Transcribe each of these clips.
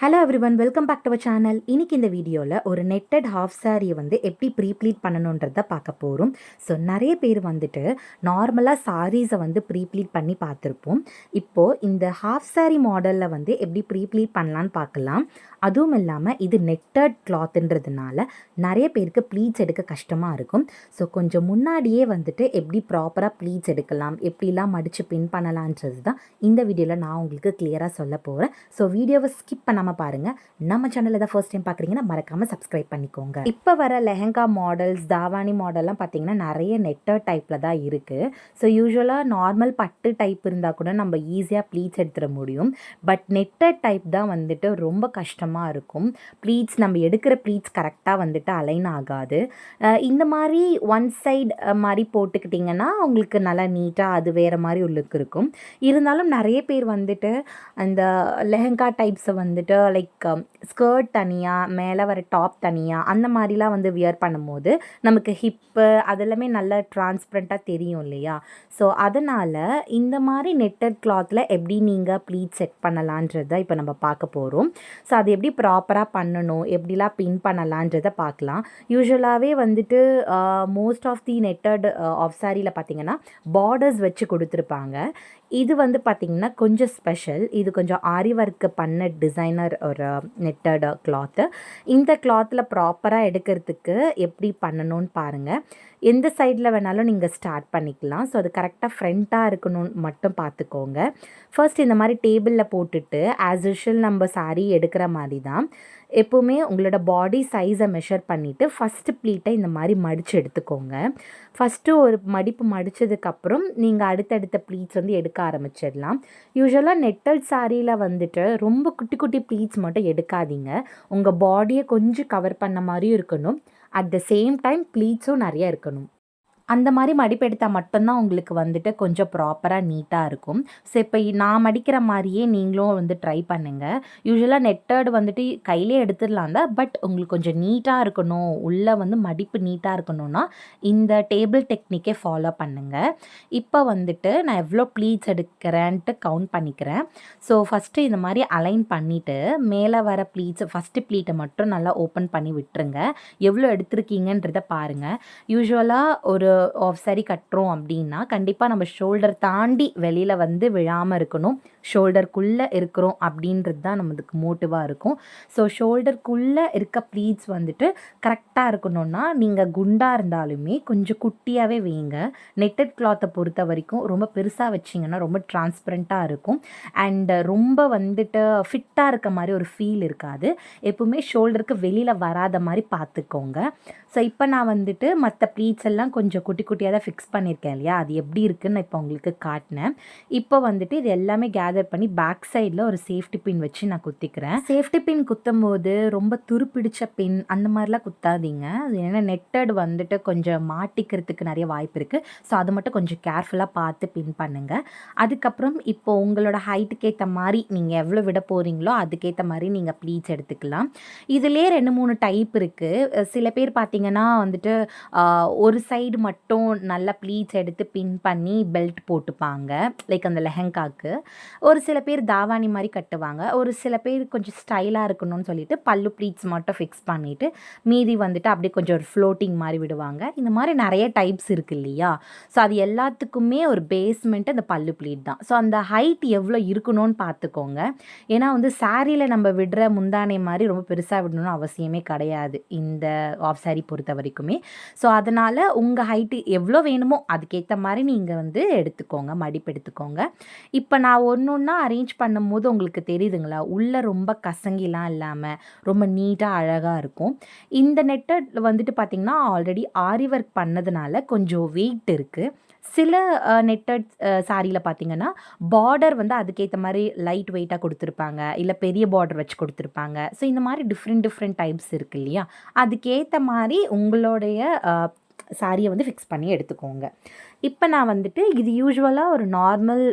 Hello everyone, welcome back to our channel. இன்னைக்கு இந்த வீடியோவில் ஒரு நெட்டட் ஹாஃப் சாரியை எப்படி ப்ரீப்ளீட் பண்ணணுன்றதை பார்க்க போகிறோம். ஸோ நிறைய பேர் நார்மலாக சாரீஸை ப்ரீப்ளீட் பண்ணி பார்த்துருப்போம். இப்போது இந்த ஹாஃப் சாரி மாடலில் எப்படி ப்ரீப்ளீட் பண்ணலான்னு பார்க்கலாம். அதுவும் இல்லாமல் இது நெட்டட் கிளாத்ன்றதுனால நிறைய பேருக்கு ப்ளீட்ஸ் எடுக்க கஷ்டமாக இருக்கும். ஸோ கொஞ்சம் முன்னாடியே எப்படி ப்ராப்பராக ப்ளீட்ஸ் எடுக்கலாம், எப்படிலாம் மடித்து பின் பண்ணலான்றது தான் இந்த வீடியோவில் நான் உங்களுக்கு கிளியராக சொல்ல போகிறேன். ஸோ வீடியோவை ஸ்கிப் பண்ணாமல் பாருங்கள். நம்ம சேனல் ஏதாவது ஃபர்ஸ்ட் டைம் பார்க்குறீங்கன்னா மறக்காமல் சப்ஸ்கிரைப் பண்ணிக்கோங்க. இப்போ வர லெஹங்கா மாடல்ஸ், தாவானி மாடல்லாம் பார்த்தீங்கன்னா நிறைய நெட்டட் டைப்பில் தான் இருக்குது. ஸோ யூஸ்வலாக நார்மல் பட்டு டைப் இருந்தால் கூட நம்ம ஈஸியாக ப்ளீட்ஸ் எடுத்துட முடியும். பட் நெட்டட் டைப் தான் ரொம்ப கஷ்டமாக இருக்கும். ப்ளீட்ஸ் நம்ம எடுக்கிற ப்ளீட்ஸ் கரெக்டாக அலைன் ஆகாது. இந்த மாதிரி ஒன் சைடு மாதிரி போட்டுக்கிட்டிங்கன்னா உங்களுக்கு நல்லா நீட்டாக அது வேறு மாதிரி உள்ளுக்கு இருக்கும். இருந்தாலும் நிறைய பேர் அந்த லெஹங்கா டைப்ஸை லைக் ஸ்கர்ட் தனியாக, மேலே வர டாப் தனியாக, அந்த மாதிரிலாம் வியர் பண்ணும்போது நமக்கு ஹிப்பு அதெல்லாமே நல்லா டிரான்ஸ்பரண்ட்டாக தெரியும் இல்லையா? ஸோ அதனால் இந்த மாதிரி நெட்டட் கிளாத்தில் எப்படி நீங்கள் ப்ளீட் செட் பண்ணலான்றதை இப்போ நம்ம பார்க்க போகிறோம். ஸோ அது எப்படி ப்ராப்பராக பண்ணணும், எப்படிலாம் பின் பண்ணலான்றதை பார்க்கலாம். யூஸ்வலாகவே most of the netted of சாரியில் பார்த்திங்கன்னா பார்டர்ஸ் வச்சு கொடுத்துருப்பாங்க. இது பார்த்திங்கன்னா கொஞ்சம் ஸ்பெஷல். இது கொஞ்சம் ஆரி ஒர்க்கு பண்ண டிசைனர் ஒரு நெட்டட் கிளாத்து. இந்த கிளாத்தில் ப்ராப்பராக எடுக்கிறதுக்கு எப்படி பண்ணணும்னு பாருங்கள். எந்த சைடில் வேணாலும் நீங்கள் ஸ்டார்ட் பண்ணிக்கலாம். ஸோ அது கரெக்டாக ஃப்ரண்ட்டாக இருக்கணும்னு மட்டும் பார்த்துக்கோங்க. ஃபர்ஸ்ட் இந்த மாதிரி டேபிளில் போட்டுட்டு ஆஸ் யூஷுவல் நம்ம சாரீ எடுக்கிற மாதிரி தான் எப்போவுமே உங்களோட பாடி சைஸை மெஷர் பண்ணிவிட்டு ஃபஸ்ட்டு ப்ளீட்டை இந்த மாதிரி மடித்து எடுத்துக்கோங்க. ஃபஸ்ட்டு ஒரு மடிப்பு மடித்ததுக்கப்புறம் நீங்கள் அடுத்தடுத்த ப்ளீட்ஸ் எடுக்க ஆரம்பிச்சிடலாம். யூஸ்வலாக நெட்டட் சாரியில் ரொம்ப குட்டி குட்டி ப்ளீட்ஸ் மட்டும் எடுக்காதீங்க. உங்கள் பாடியை கொஞ்சம் கவர் பண்ண மாதிரியும் இருக்கணும், அட் த சேம் டைம் ப்ளீட்ஸும் நிறையா இருக்கணும். அந்த மாதிரி மடிப்பு எடுத்தால் மட்டும்தான் உங்களுக்கு கொஞ்சம் ப்ராப்பராக நீட்டாக இருக்கும். ஸோ இப்போ நான் மடிக்கிற மாதிரியே நீங்களும் ட்ரை பண்ணுங்கள். யூஸ்வலாக நெட்டட் கையிலே எடுத்துடலாம் தான், பட் உங்களுக்கு கொஞ்சம் நீட்டாக இருக்கணும், உள்ளே மடிப்பு நீட்டாக இருக்கணும்னா இந்த டேபிள் டெக்னிக்கே ஃபாலோ பண்ணுங்கள். இப்போ நான் எவ்வளோ ப்ளீட்ஸ் எடுக்கிறேன்ட்டு கவுண்ட் பண்ணிக்கிறேன். ஸோ ஃபஸ்ட்டு இந்த மாதிரி அலைன் பண்ணிவிட்டு மேலே வர ப்ளீட்ஸ் ஃபஸ்ட்டு ப்ளீட்டை மட்டும் நல்லா ஓப்பன் பண்ணி விட்டுருங்க. எவ்வளோ எடுத்துருக்கீங்கன்றதை பாருங்கள். யூஸ்வலாக ஒரு ஆஃப் சாரி கட்டுறோம் அப்படின்னா கண்டிப்பாக நம்ம ஷோல்டர் தாண்டி வெளியில் விழாமல் இருக்கணும். ஷோல்டருக்குள்ளே இருக்கிறோம் அப்படின்றது தான் நமக்கு மோட்டிவாக இருக்கும். ஸோ ஷோல்டருக்குள்ளே இருக்க ப்ளீட்ஸ் கரெக்டாக இருக்கணும்னா நீங்கள் குண்டாக இருந்தாலுமே கொஞ்சம் குட்டியாகவே வைங்க. நெட்டட் கிளாத்தை பொறுத்த வரைக்கும் ரொம்ப பெருசாக வச்சிங்கன்னா ரொம்ப டிரான்ஸ்பரண்ட்டாக இருக்கும் அண்ட் ரொம்ப ஃபிட்டாக இருக்க மாதிரி ஒரு ஃபீல் இருக்காது. எப்பவுமே ஷோல்டருக்கு வெளியில் வராத மாதிரி பார்த்துக்கோங்க. ஸோ இப்போ நான் மற்ற ப்ளீட்ஸ் எல்லாம் கொஞ்சம் குட்டி குட்டியாக தான் ஃபிக்ஸ் பண்ணியிருக்கேன் இல்லையா, அது எப்படி இருக்குதுன்னு நான் இப்போ உங்களுக்கு காட்டினேன். இப்போ இது எல்லாமே கேதர் பண்ணி பேக் சைடில் ஒரு சேஃப்டி பின் வச்சு நான் குத்திக்கிறேன். சேஃப்டி பின் குத்தும் போது ரொம்ப துருப்பிடிச்ச பின் அந்த மாதிரிலாம் குத்தாதீங்க. ஏன்னா நெட்டட் கொஞ்சம் மாட்டிக்கிறதுக்கு நிறைய வாய்ப்பு இருக்குது. ஸோ அது மட்டும் கொஞ்சம் கேர்ஃபுல்லாக பார்த்து பின் பண்ணுங்கள். அதுக்கப்புறம் இப்போ உங்களோட ஹைட்டுக்கு ஏற்ற மாதிரி நீங்கள் எவ்வளோ விட போகிறீங்களோ அதுக்கேற்ற மாதிரி நீங்கள் ப்ளீட்ஸ் எடுத்துக்கலாம். இதிலே 2-3 டைப் இருக்குது. சில பேர் பார்த்திங்கன்னா ஒரு சைடு மட்டும் நல்லா ப்ளீட்ஸ் எடுத்து பின் பண்ணி பெல்ட் போட்டுப்பாங்க, லைக் அந்த லெஹங்காக்கு. ஒரு சில பேர் தாவானி மாதிரி கட்டுவாங்க. ஒரு சில பேர் கொஞ்சம் ஸ்டைலாக இருக்கணும்னு சொல்லிட்டு பல்லு ப்ளீட்ஸ் மட்டும் ஃபிக்ஸ் பண்ணிவிட்டு மீதி அப்படியே கொஞ்சம் ஒரு ஃப்ளோட்டிங் மாதிரி விடுவாங்க. இந்த மாதிரி நிறைய டைப்ஸ் இருக்குது இல்லையா? ஸோ அது எல்லாத்துக்குமே ஒரு பேஸ்மெண்ட்டு அந்த பல்லு ப்ளீட் தான். ஸோ அந்த ஹைட் எவ்வளோ இருக்கணும்னு பார்த்துக்கோங்க. ஏன்னா சாரியில் நம்ம விடுற முந்தானை மாதிரி ரொம்ப பெருசாக விடணும்னு அவசியமே கிடையாது இந்த ஆஃப் சாரி பொறுத்த வரைக்குமே. ஸோ அதனால் உங்கள் ஹைட்டு எவ்வளோ வேணுமோ அதுக்கேற்ற மாதிரி நீங்கள் எடுத்துக்கோங்க, மடிப்பு எடுத்துக்கோங்க. இப்போ நான் ஒன்றா அரேஞ்ச் பண்ணும்போது உங்களுக்கு தெரியுதுங்களா, உள்ளே ரொம்ப கசங்கிலாம் இல்லாமல் ரொம்ப நீட்டாக அழகாக இருக்கும். இந்த நெட்டட் பார்த்திங்கன்னா ஆல்ரெடி ஆரி ஒர்க் பண்ணதுனால கொஞ்சம் வெயிட் இருக்குது. சில நெட்டட் சாரியில் பார்த்திங்கன்னா பார்டர் அதுக்கேற்ற மாதிரி லைட் வெயிட்டாக கொடுத்துருப்பாங்க, இல்லை பெரிய பார்டர் வச்சு கொடுத்துருப்பாங்க. ஸோ இந்த மாதிரி டிஃப்ரெண்ட் டைப்ஸ் இருக்குது இல்லையா, அதுக்கேற்ற மாதிரி உங்களுடைய சாரியை ஃபிக்ஸ் பண்ணி எடுத்துக்கோங்க. இப்போ நான் வந்துட்டு இது யூசுவலாக ஒரு நார்மல்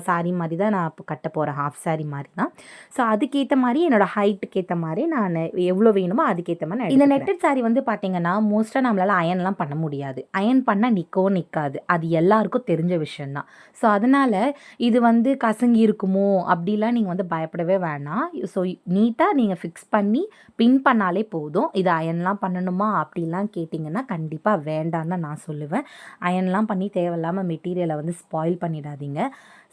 சாரீ மாதிரி தான் நான் இப்போ கட்ட போகிறேன், ஹாஃப் சாரீ மாதிரி தான். ஸோ அதுக்கேற்ற மாதிரி என்னோடய ஹைட்டுக்கு ஏற்ற மாதிரி நான் எவ்வளோ வேணுமோ அதுக்கேற்ற மாதிரி இந்த நெட்டட் சாரீ வந்து பார்த்திங்கன்னா மோஸ்ட்டாக நம்மளால் அயன்லாம் பண்ண முடியாது. அயன் பண்ணால் நிற்காது, அது எல்லாருக்கும் தெரிஞ்ச விஷயந்தான். ஸோ அதனால் இது வந்து கசங்கி இருக்குமோ அப்படிலாம் நீங்கள் வந்து பயப்படவே வேணாம். ஸோ நீட்டாக நீங்கள் ஃபிக்ஸ் பண்ணி பின் பண்ணாலே போதும். இது அயன்லாம் பண்ணணுமா அப்படிலாம் கேட்டிங்கன்னா கண்டிப்பாக வேண்டான்னு தான் நான் சொல்லுவேன். அயன்லாம் பண்ணி தேவையில்லாமல் மெட்டீரியலை வந்து ஸ்பாயில் பண்ணிடாதீங்க.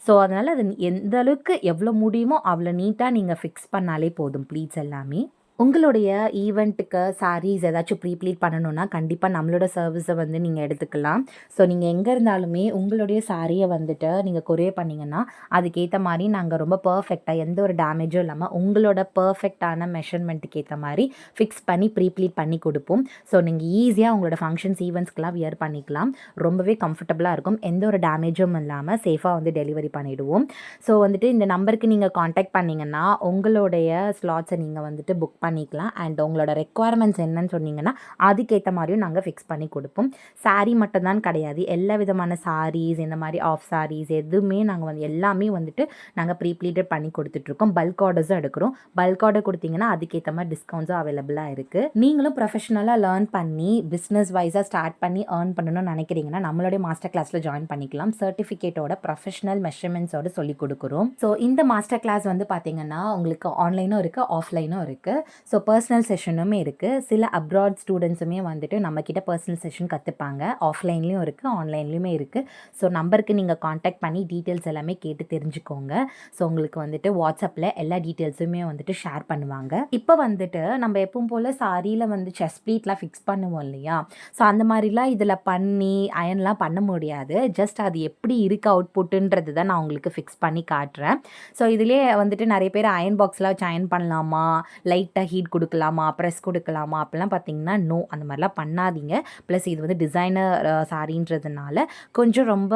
ஸோ அதனால் அது எந்த அளவுக்கு எவ்வளோ முடியுமோ அவ்வளோ நீட்டாக நீங்கள் ஃபிக்ஸ் பண்ணாலே போதும் ப்ளீட்ஸ் எல்லாமே. உங்களுடைய ஈவெண்ட்டுக்கு சாரீஸ் ஏதாச்சும் ப்ரீப்ளீட் பண்ணணுன்னா கண்டிப்பாக நம்மளோட சர்வீஸை வந்து நீங்கள் எடுத்துக்கலாம். ஸோ நீங்கள் எங்கே இருந்தாலுமே உங்களுடைய சாரியை வந்துட்டு நீங்கள் கொரியர் பண்ணிங்கன்னா அதுக்கேற்ற மாதிரி நாங்கள் ரொம்ப பர்ஃபெக்டாக எந்த ஒரு டேமேஜும் இல்லாமல் உங்களோட பர்ஃபெக்டான மெஷர்மெண்ட்டுக்கு ஏற்ற மாதிரி ஃபிக்ஸ் பண்ணி ப்ரீப்ளீட் பண்ணி கொடுப்போம். ஸோ நீங்கள் ஈஸியாக உங்களோட ஃபங்க்ஷன்ஸ் ஈவெண்ட்ஸ்க்கெலாம் வியர் பண்ணிக்கலாம். ரொம்பவே கம்ஃபர்டபுளாக இருக்கும். எந்த ஒரு டேமேஜும் இல்லாமல் சேஃபாக வந்து டெலிவரி பண்ணிவிடுவோம். ஸோ வந்துட்டு இந்த நம்பருக்கு நீங்கள் காண்டாக்ட் பண்ணிங்கன்னா உங்களுடைய ஸ்லாட்ஸை நீங்கள் வந்துட்டு புக் பண்ணிக்கலாம். அண்ட் உங்களோட ரெக்குவயர்மெண்ட்ஸ் என்னன்னு சொன்னீங்கன்னா அதுக்கேற்ற மாதிரியும் நாங்கள் ஃபிக்ஸ் பண்ணி கொடுப்போம். சாரீ மட்டும்தான் கிடையாது, எல்லா விதமான சாரீஸ், இந்த மாதிரி ஆஃப் சாரீஸ் எதுவுமே நாங்கள் வந்து எல்லாமே வந்துட்டு நாங்கள் ப்ரீப்ளீட்டட் பண்ணி கொடுத்துட்ருக்கோம். பல்க் ஆர்டர்ஸும் எடுக்கிறோம். பல்க் ஆர்டர் கொடுத்தீங்கன்னா அதுக்கேற்ற மாதிரி டிஸ்கவுண்ட்ஸும் அவைலபிளாக இருக்குது. நீங்களும் ப்ரொஃபஷனலாக லேர்ன் பண்ணி பிஸ்னஸ் வைஸாக ஸ்டார்ட் பண்ணி ஏர்ன் பண்ணணும்னு நினைக்கிறீங்கன்னா நம்மளுடைய மாஸ்டர் கிளாஸில் ஜாயின் பண்ணிக்கலாம். சர்டிஃபிகேட்டோட ப்ரொஃபஷனல் மெஷர்மெண்ட்ஸோடு சொல்லிக் கொடுக்குறோம். ஸோ இந்த மாஸ்டர் கிளாஸ் வந்து பார்த்தீங்கன்னா உங்களுக்கு ஆன்லைனும் இருக்குது, ஆஃப்லைனும் இருக்குது. ஸோ பர்சனல் செஷனுமே இருக்குது. சில அப்ராட் ஸ்டூடெண்ட்ஸுமே வந்துட்டு நம்மக்கிட்ட பர்சனல் செஷன் கற்றுப்பாங்க. ஆஃப்லைன்லேயும் இருக்குது, ஆன்லைன்லேயுமே இருக்குது. ஸோ நம்பருக்கு நீங்கள் காண்டாக்ட் பண்ணி டீட்டெயில்ஸ் எல்லாமே கேட்டு தெரிஞ்சுக்கோங்க. ஸோ உங்களுக்கு வந்துட்டு வாட்ஸ்அப்பில் எல்லா டீட்டெயில்ஸுமே வந்துட்டு ஷேர் பண்ணுவாங்க. இப்போ வந்துட்டு நம்ம எப்பவும் போல் சாரியில் வந்து செஸ்ட் ப்ளீட்லாம் ஃபிக்ஸ் பண்ணுவோம் இல்லையா? ஸோ அந்த மாதிரிலாம் இதில் பண்ணி அயன்லாம் பண்ண முடியாது. ஜஸ்ட் அது எப்படி இருக்குது அவுட்புட்டுன்றது தான் நான் உங்களுக்கு ஃபிக்ஸ் பண்ணி காட்டுறேன். ஸோ இதிலே வந்துட்டு நிறைய பேர் அயன் பாக்ஸில் வச்சு அயன் பண்ணலாமா, லைட்டாக ஹீட் கொடுக்கலாமா, ப்ரெஸ் கொடுக்கலாமா அப்படிலாம் பார்த்தீங்கன்னா நோ, அந்த மாதிரிலாம் பண்ணாதீங்க. ப்ளஸ் இது வந்து டிசைனர் சாரின்றதுனால கொஞ்சம் ரொம்ப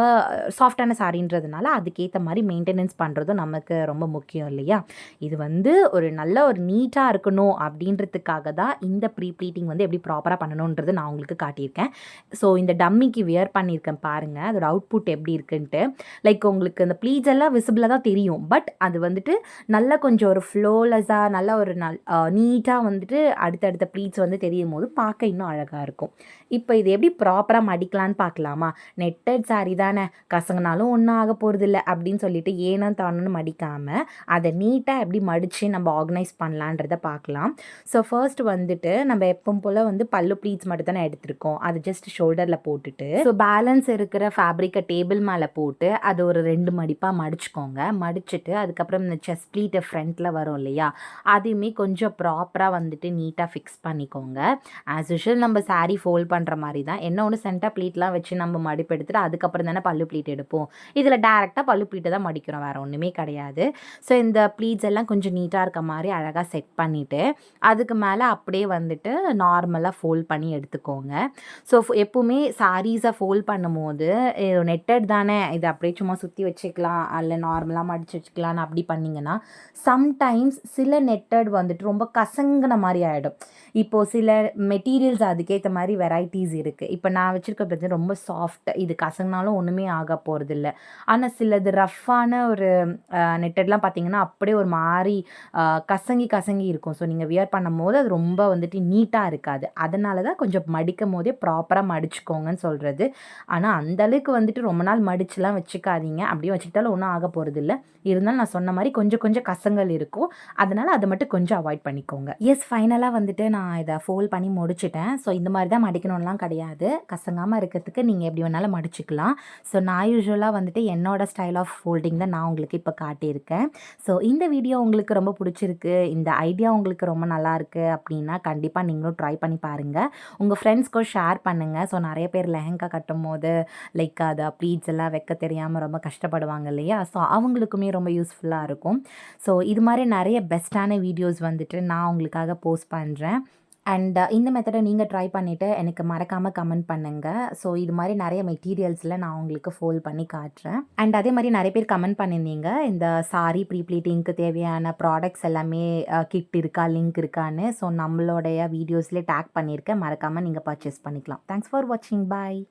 சாஃப்டான சாரின்றதுனால அதுக்கேற்ற மாதிரி மெயின்டெனன்ஸ் பண்ணுறதும் நமக்கு ரொம்ப முக்கியம் இல்லையா? இது வந்து ஒரு நல்ல ஒரு நீட்டாக இருக்கணும் அப்படின்றதுக்காக தான் இந்த ப்ரீப்ளீட்டிங் வந்து எப்படி ப்ராப்பராக பண்ணணுன்றது நான் உங்களுக்கு காட்டியிருக்கேன். ஸோ இந்த டம்மிக்கு வியர் பண்ணியிருக்கேன் பாருங்கள், அதோட அவுட்புட் எப்படி இருக்குன்ட்டு. லைக் உங்களுக்கு அந்த ப்ளீட்ஸ் எல்லாம் விசிபிளாக தான் தெரியும். பட் அது வந்துட்டு நல்லா கொஞ்சம் ஒரு ஃப்ளோலெஸ்ஸாக நல்ல ஒரு நீட்டாக வந்துட்டு அடுத்தடுத்த ப்ளீட்ஸ் வந்து தெரியும் போது பார்க்க இன்னும் அழகாக இருக்கும். இப்போ இது எப்படி ப்ராப்பராக மடிக்கலான்னு பார்க்கலாமா? நெட்டட் சாரி தானே, கசங்கினாலும் ஒன்றும் ஆக போகிறது இல்லை அப்படின்னு சொல்லிட்டு ஏனோ தானோன்னு மடிக்காமல் அதை நீட்டாக எப்படி மடித்து நம்ம ஆர்கனைஸ் பண்ணலான்றதை பார்க்கலாம். ஸோ ஃபர்ஸ்ட் வந்துட்டு நம்ம எப்பவும் போல் வந்து பல்லு ப்ளீட்ஸ் மட்டும் தானே எடுத்திருக்கோம். அது ஜஸ்ட் ஷோல்டரில் போட்டுட்டு ஸோ பேலன்ஸ் இருக்கிற ஃபேப்ரிக்கை டேபிள் மேலே போட்டு அது ஒரு 2 மடிப்பாக மடிச்சுக்கோங்க. மடிச்சுட்டு அதுக்கப்புறம் இந்த செஸ்ட் ப்ளீட்டை ஃப்ரண்ட்டில் வரும் இல்லையா, அதையுமே கொஞ்சம் ப்ராப்பராக வந்துட்டு நீட்டாக ஃபிக்ஸ் பண்ணிக்கோங்க. ஆஸ் யூஷுவல் நம்ம சாரீ ஃபோல்ட் பண்ணுற மாதிரி தான். என்ன ஒன்று சென்டர் ப்ளீட்லாம் வச்சு நம்ம மடிப்பு எடுத்துகிட்டு அதுக்கப்புறம் தானே பல்லு ப்ளீட் எடுப்போம். இதில் டேரெக்டாக பல்லு ப்ளீட்டை தான் மடிக்கிறோம், வேறு ஒன்றுமே கிடையாது. ஸோ இந்த ப்ளீட்ஸ் எல்லாம் கொஞ்சம் நீட்டாக இருக்க மாதிரி அழகாக செட் பண்ணிவிட்டு அதுக்கு மேலே அப்படியே வந்துட்டு நார்மலாக ஃபோல்ட் பண்ணி எடுத்துக்கோங்க. ஸோ எப்போவுமே சாரீஸை ஃபோல்ட் பண்ணும்போது நெட்டட் தானே, இது அப்படியே சும்மா சுற்றி வச்சுக்கலாம் அல்ல நார்மலாக மடித்து வச்சுக்கலான்னு அப்படி பண்ணிங்கன்னா சம்டைம்ஸ் சில நெட்டட் வந்துட்டு ரொம்ப கசங்கின மாதிரி ஆகிடும். இப்போது சில மெட்டீரியல்ஸ் அதுக்கேற்ற மாதிரி வெரைட்டிஸ் இருக்குது. இப்போ நான் வச்சுருக்க பார்த்தீங்கன்னா ரொம்ப சாஃப்ட், இது கசங்கினாலும் ஒன்றுமே ஆக போகிறது இல்லை. ஆனால் சிலது ரஃப்பான ஒரு நெட்டட்லாம் பார்த்திங்கன்னா அப்படியே ஒரு மாதிரி கசங்கி இருக்கும். ஸோ நீங்கள் வியர் பண்ணும் போது அது ரொம்ப வந்துட்டு நீட்டாக இருக்காது. அதனால தான் கொஞ்சம் மடிக்கும் போதே ப்ராப்பராக மடிச்சுக்கோங்கன்னு சொல்கிறது. ஆனால் அந்தளவுக்கு வந்துட்டு ரொம்ப நாள் மடிச்சுலாம் வச்சுக்காதீங்க. அப்படியே வச்சுக்கிட்டாலும் ஒன்றும் ஆக போகிறது இல்லை. இருந்தாலும் நான் சொன்ன மாதிரி கொஞ்சம் கசங்கள் இருக்கும். அதனால் அதை மட்டும் கொஞ்சம் அவாய்ட் பண்ணிக்கோங்க. எஸ், ஃபைனலாக வந்துட்டு நான் இதை ஃபோல்ட் பண்ணி முடிச்சிட்டேன். ஸோ இந்த மாதிரி தான் மடிக்கணும்லாம் கிடையாது. கசங்காமல் இருக்கிறதுக்கு நீங்கள் எப்படி வேணாலும் மடிச்சுக்கலாம். ஸோ நான் யூஸ்வலாக வந்துட்டு என்னோட ஸ்டைல் ஆஃப் ஃபோல்டிங் தான் நான் உங்களுக்கு இப்போ காட்டியிருக்கேன். ஸோ இந்த வீடியோ உங்களுக்கு ரொம்ப பிடிச்சிருக்கு, இந்த ஐடியா உங்களுக்கு ரொம்ப நல்லாயிருக்கு அப்படின்னா கண்டிப்பாக நீங்களும் ட்ரை பண்ணி பாருங்கள். உங்கள் ஃப்ரெண்ட்ஸ்க்கும் ஷேர் பண்ணுங்கள். ஸோ நிறைய பேர் லெஹங்கா கட்டும் போது லைக் அதை ப்ளீட்ஸ் எல்லாம் வைக்க தெரியாமல் ரொம்ப கஷ்டப்படுவாங்க இல்லையா? ஸோ அவங்களுக்குமே ரொம்ப யூஸ்ஃபுல்லாக இருக்கும். ஸோ இது மாதிரி நிறைய பெஸ்ட்டான வீடியோஸ் வந்துட்டு நான் உங்களுக்காக போஸ்ட் பண்ணுறேன். அண்ட் இந்த மெத்தடை நீங்கள் ட்ரை பண்ணிவிட்டு எனக்கு மறக்காமல் கமெண்ட் பண்ணுங்கள். ஸோ இது மாதிரி நிறைய மெட்டீரியல்ஸில் நான் உங்களுக்கு ஃபோல்ட் பண்ணி காட்டுறேன். அண்ட் அதே மாதிரி நிறைய பேர் கமெண்ட் பண்ணியிருந்தீங்க இந்த சாரி ப்ரீப்ளீட்டிங்க்கு தேவையான ப்ராடக்ட்ஸ் எல்லாமே கிட் இருக்கா, லிங்க் இருக்கான்னு. ஸோ நம்மளுடைய வீடியோஸ்லேயே டேக் பண்ணியிருக்கேன், மறக்காமல் நீங்கள் பர்ச்சேஸ் பண்ணிக்கலாம். தேங்க்ஸ் ஃபார் வாட்சிங். பாய்.